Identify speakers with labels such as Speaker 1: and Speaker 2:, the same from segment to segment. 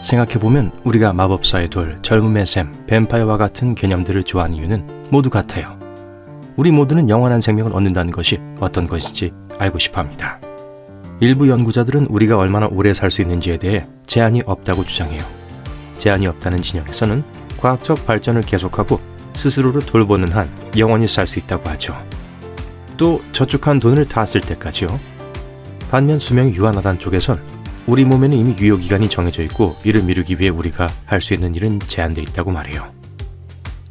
Speaker 1: 생각해보면 우리가 마법사의 돌, 젊음의 샘, 뱀파이어와 같은 개념들을 좋아하는 이유는 모두 같아요. 우리 모두는 영원한 생명을 얻는다는 것이 어떤 것인지 알고 싶어합니다. 일부 연구자들은 우리가 얼마나 오래 살 수 있는지에 대해 제한이 없다고 주장해요. 제한이 없다는 진영에서는 과학적 발전을 계속하고 스스로를 돌보는 한 영원히 살 수 있다고 하죠. 또 저축한 돈을 다 쓸 때까지요. 반면 수명이 유한하다는 쪽에선 우리 몸에는 이미 유효기간이 정해져 있고 이를 미루기 위해 우리가 할 수 있는 일은 제한되어 있다고 말해요.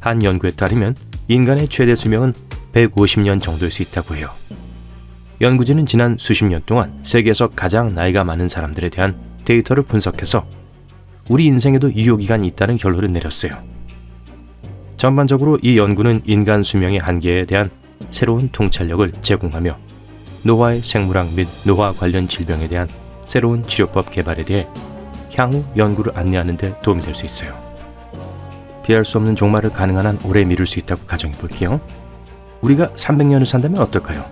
Speaker 1: 한 연구에 따르면 인간의 최대 수명은 150년 정도일 수 있다고 해요. 연구진은 지난 수십 년 동안 세계에서 가장 나이가 많은 사람들에 대한 데이터를 분석해서 우리 인생에도 유효기간이 있다는 결론을 내렸어요. 전반적으로 이 연구는 인간 수명의 한계에 대한 새로운 통찰력을 제공하며 노화의 생물학 및 노화 관련 질병에 대한 새로운 치료법 개발에 대해 향후 연구를 안내하는 데 도움이 될 수 있어요. 피할 수 없는 종말을 가능한 한 오래 미룰 수 있다고 가정해 볼게요. 우리가 300년을 산다면 어떨까요?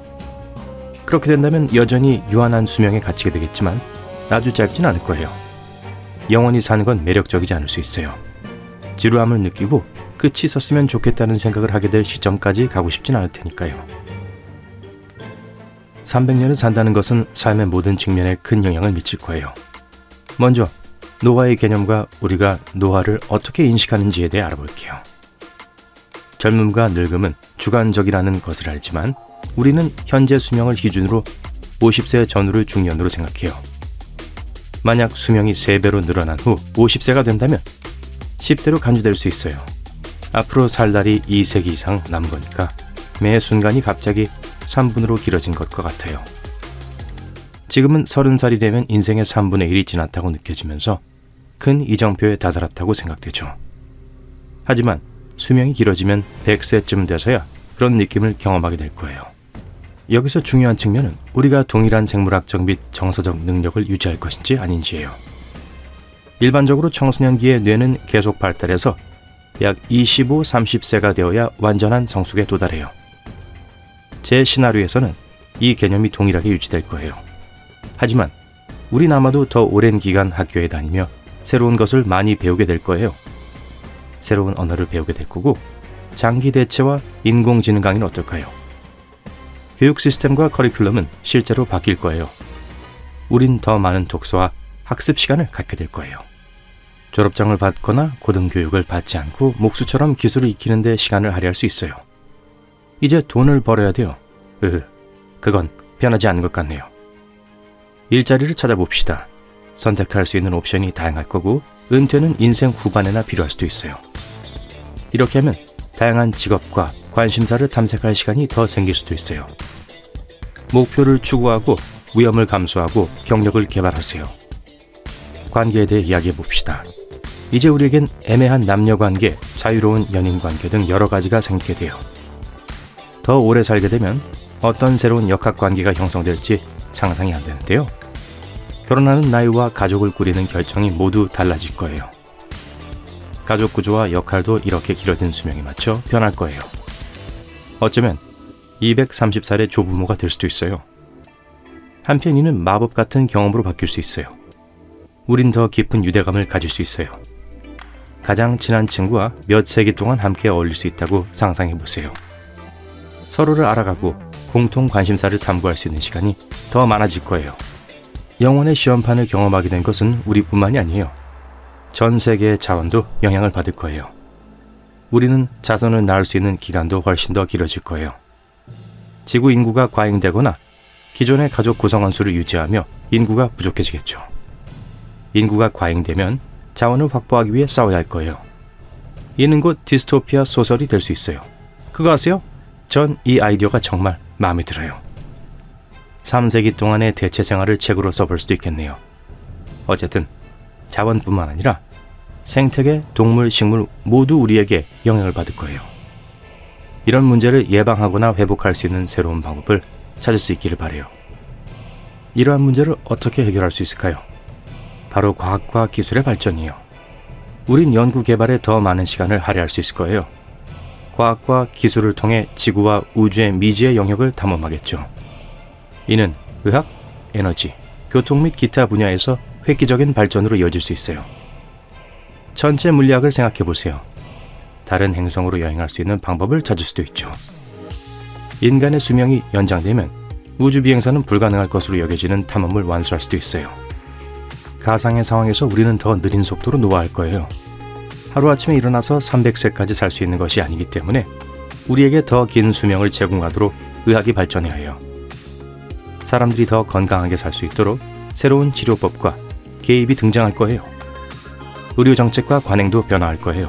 Speaker 1: 그렇게 된다면 여전히 유한한 수명에 갇히게 되겠지만 아주 짧진 않을 거예요. 영원히 사는 건 매력적이지 않을 수 있어요. 지루함을 느끼고 끝이 있었으면 좋겠다는 생각을 하게 될 시점까지 가고 싶진 않을 테니까요. 300년을 산다는 것은 삶의 모든 측면에 큰 영향을 미칠 거예요. 먼저 노화의 개념과 우리가 노화를 어떻게 인식하는지에 대해 알아볼게요. 젊음과 늙음은 주관적이라는 것을 알지만 우리는 현재 수명을 기준으로 50세 전후를 중년으로 생각해요. 만약 수명이 3배로 늘어난 후 50세가 된다면 10대로 간주될 수 있어요. 앞으로 살 날이 2세기 이상 남은 거니까 매 순간이 갑자기 3분으로 길어진 것과 같아요. 지금은 30살이 되면 인생의 3분의 1이 지났다고 느껴지면서 큰 이정표에 다다랐다고 생각되죠. 하지만 수명이 길어지면 100세쯤 돼서야 그런 느낌을 경험하게 될 거예요. 여기서 중요한 측면은 우리가 동일한 생물학적 및 정서적 능력을 유지할 것인지 아닌지예요. 일반적으로 청소년기의 뇌는 계속 발달해서 약 25, 30세가 되어야 완전한 성숙에 도달해요. 제 시나리오에서는 이 개념이 동일하게 유지될 거예요. 하지만 우린 아마도 더 오랜 기간 학교에 다니며 새로운 것을 많이 배우게 될 거예요. 새로운 언어를 배우게 될 거고 장기 대체와 인공지능 강의는 어떨까요? 교육 시스템과 커리큘럼은 실제로 바뀔 거예요. 우린 더 많은 독서와 학습 시간을 갖게 될 거예요. 졸업장을 받거나 고등교육을 받지 않고 목수처럼 기술을 익히는 데 시간을 할애할 수 있어요. 이제 돈을 벌어야 돼요. 그건 변하지 않는 것 같네요. 일자리를 찾아봅시다. 선택할 수 있는 옵션이 다양할 거고 은퇴는 인생 후반에나 필요할 수도 있어요. 이렇게 하면 다양한 직업과 관심사를 탐색할 시간이 더 생길 수도 있어요. 목표를 추구하고 위험을 감수하고 경력을 개발하세요. 관계에 대해 이야기해 봅시다. 이제 우리에겐 애매한 남녀관계, 자유로운 연인관계 등 여러 가지가 생기게 돼요. 더 오래 살게 되면 어떤 새로운 역학관계가 형성될지 상상이 안 되는데요. 결혼하는 나이와 가족을 꾸리는 결정이 모두 달라질 거예요. 가족 구조와 역할도 이렇게 길어진 수명에 맞춰 변할 거예요. 어쩌면 230살의 조부모가 될 수도 있어요. 한편 이는 마법 같은 경험으로 바뀔 수 있어요. 우린 더 깊은 유대감을 가질 수 있어요. 가장 친한 친구와 몇 세기 동안 함께 어울릴 수 있다고 상상해 보세요. 서로를 알아가고 공통 관심사를 탐구할 수 있는 시간이 더 많아질 거예요. 영혼의 시험판을 경험하게 된 것은 우리뿐만이 아니에요. 전 세계의 자원도 영향을 받을 거예요. 우리는 자손을 낳을 수 있는 기간도 훨씬 더 길어질 거예요. 지구 인구가 과잉되거나 기존의 가족 구성원 수를 유지하며 인구가 부족해지겠죠. 인구가 과잉되면 자원을 확보하기 위해 싸워야 할 거예요. 이는 곧 디스토피아 소설이 될 수 있어요. 그거 아세요? 전 이 아이디어가 정말 마음에 들어요. 3세기 동안의 대체 생활을 책으로 써볼 수도 있겠네요. 어쨌든 자원뿐만 아니라 생태계, 동물, 식물 모두 우리에게 영향을 받을 거예요. 이런 문제를 예방하거나 회복할 수 있는 새로운 방법을 찾을 수 있기를 바라요. 이러한 문제를 어떻게 해결할 수 있을까요? 바로 과학과 기술의 발전이에요. 우린 연구 개발에 더 많은 시간을 할애할 수 있을 거예요. 과학과 기술을 통해 지구와 우주의 미지의 영역을 탐험하겠죠. 이는 의학, 에너지, 교통 및 기타 분야에서 획기적인 발전으로 이어질 수 있어요. 전체 물리학을 생각해 보세요. 다른 행성으로 여행할 수 있는 방법을 찾을 수도 있죠. 인간의 수명이 연장되면 우주 비행사는 불가능할 것으로 여겨지는 탐험을 완수할 수도 있어요. 가상의 상황에서 우리는 더 느린 속도로 노화할 거예요. 하루아침에 일어나서 300세까지 살 수 있는 것이 아니기 때문에 우리에게 더 긴 수명을 제공하도록 의학이 발전해야 해요. 사람들이 더 건강하게 살 수 있도록 새로운 치료법과 개입이 등장할 거예요. 의료 정책과 관행도 변화할 거예요.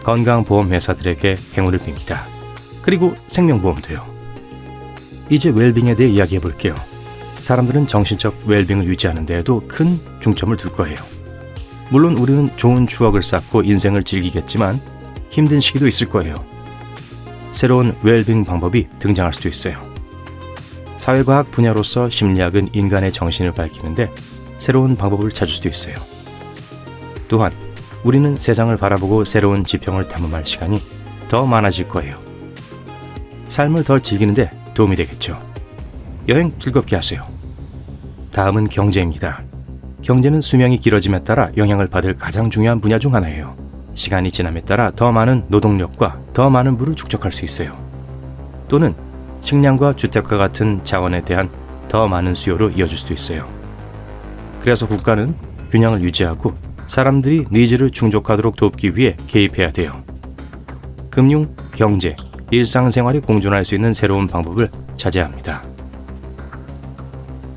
Speaker 1: 건강보험 회사들에게 행운을 빕니다. 그리고 생명보험도요. 이제 웰빙에 대해 이야기해 볼게요. 사람들은 정신적 웰빙을 유지하는 데에도 큰 중점을 둘 거예요. 물론 우리는 좋은 추억을 쌓고 인생을 즐기겠지만 힘든 시기도 있을 거예요. 새로운 웰빙 방법이 등장할 수도 있어요. 사회과학 분야로서 심리학은 인간의 정신을 밝히는데 새로운 방법을 찾을 수도 있어요. 또한 우리는 세상을 바라보고 새로운 지평을 탐험할 시간이 더 많아질 거예요. 삶을 더 즐기는데 도움이 되겠죠. 여행 즐겁게 하세요. 다음은 경제입니다. 경제는 수명이 길어짐에 따라 영향을 받을 가장 중요한 분야 중 하나예요. 시간이 지남에 따라 더 많은 노동력과 더 많은 부를 축적할 수 있어요. 또는 식량과 주택과 같은 자원에 대한 더 많은 수요로 이어질 수도 있어요. 그래서 국가는 균형을 유지하고 사람들이 니즈를 충족하도록 돕기 위해 개입해야 돼요. 금융, 경제, 일상생활이 공존할 수 있는 새로운 방법을 찾아야 합니다.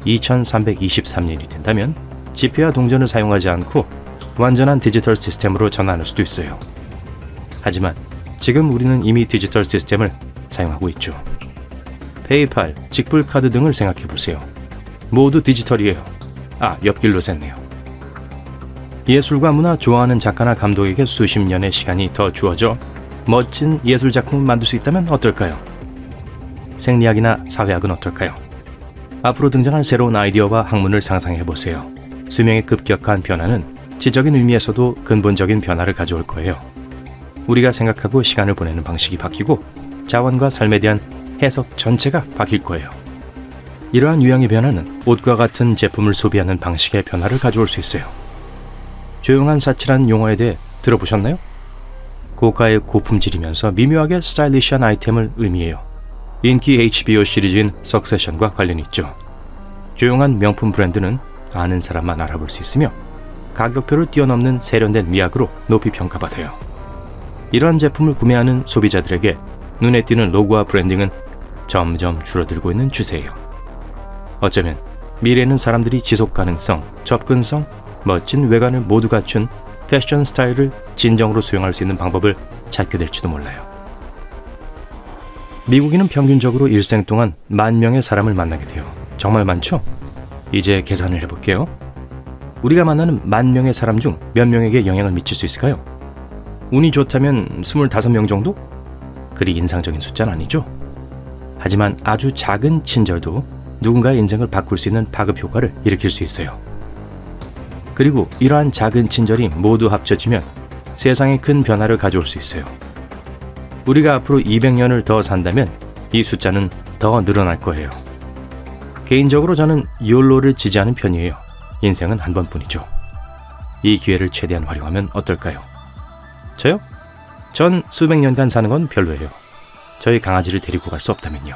Speaker 1: 2323년이 된다면 지폐와 동전을 사용하지 않고 완전한 디지털 시스템으로 전환할 수도 있어요. 하지만 지금 우리는 이미 디지털 시스템을 사용하고 있죠. 페이팔, 직불카드 등을 생각해 보세요. 모두 디지털이에요. 옆길로 샜네요. 예술과 문화 좋아하는 작가나 감독에게 수십 년의 시간이 더 주어져 멋진 예술 작품을 만들 수 있다면 어떨까요? 생리학이나 사회학은 어떨까요? 앞으로 등장할 새로운 아이디어와 학문을 상상해 보세요. 수명의 급격한 변화는 지적인 의미에서도 근본적인 변화를 가져올 거예요. 우리가 생각하고 시간을 보내는 방식이 바뀌고 자원과 삶에 대한 해석 전체가 바뀔 거예요. 이러한 유형의 변화는 옷과 같은 제품을 소비하는 방식의 변화를 가져올 수 있어요. 조용한 사치란 용어에 대해 들어보셨나요? 고가의 고품질이면서 미묘하게 스타일리시한 아이템을 의미해요. 인기 HBO 시리즈인 석세션과 관련이 있죠. 조용한 명품 브랜드는 아는 사람만 알아볼 수 있으며 가격표를 뛰어넘는 세련된 미학으로 높이 평가받아요. 이러한 제품을 구매하는 소비자들에게 눈에 띄는 로고와 브랜딩은 점점 줄어들고 있는 추세예요. 어쩌면 미래는 사람들이 지속 가능성, 접근성, 멋진 외관을 모두 갖춘 패션 스타일을 진정으로 수용할 수 있는 방법을 찾게 될지도 몰라요. 미국인은 평균적으로 일생 동안 10,000명의 사람을 만나게 돼요. 정말 많죠? 이제 계산을 해볼게요. 우리가 만나는 10,000명의 사람 중 몇 명에게 영향을 미칠 수 있을까요? 운이 좋다면 25명 정도? 그리 인상적인 숫자는 아니죠? 하지만 아주 작은 친절도 누군가의 인생을 바꿀 수 있는 파급 효과를 일으킬 수 있어요. 그리고 이러한 작은 친절이 모두 합쳐지면 세상에 큰 변화를 가져올 수 있어요. 우리가 앞으로 200년을 더 산다면 이 숫자는 더 늘어날 거예요. 개인적으로 저는 YOLO를 지지하는 편이에요. 인생은 한 번뿐이죠. 이 기회를 최대한 활용하면 어떨까요? 저요? 전 수백 년간 사는 건 별로예요. 저희 강아지를 데리고 갈 수 없다면요.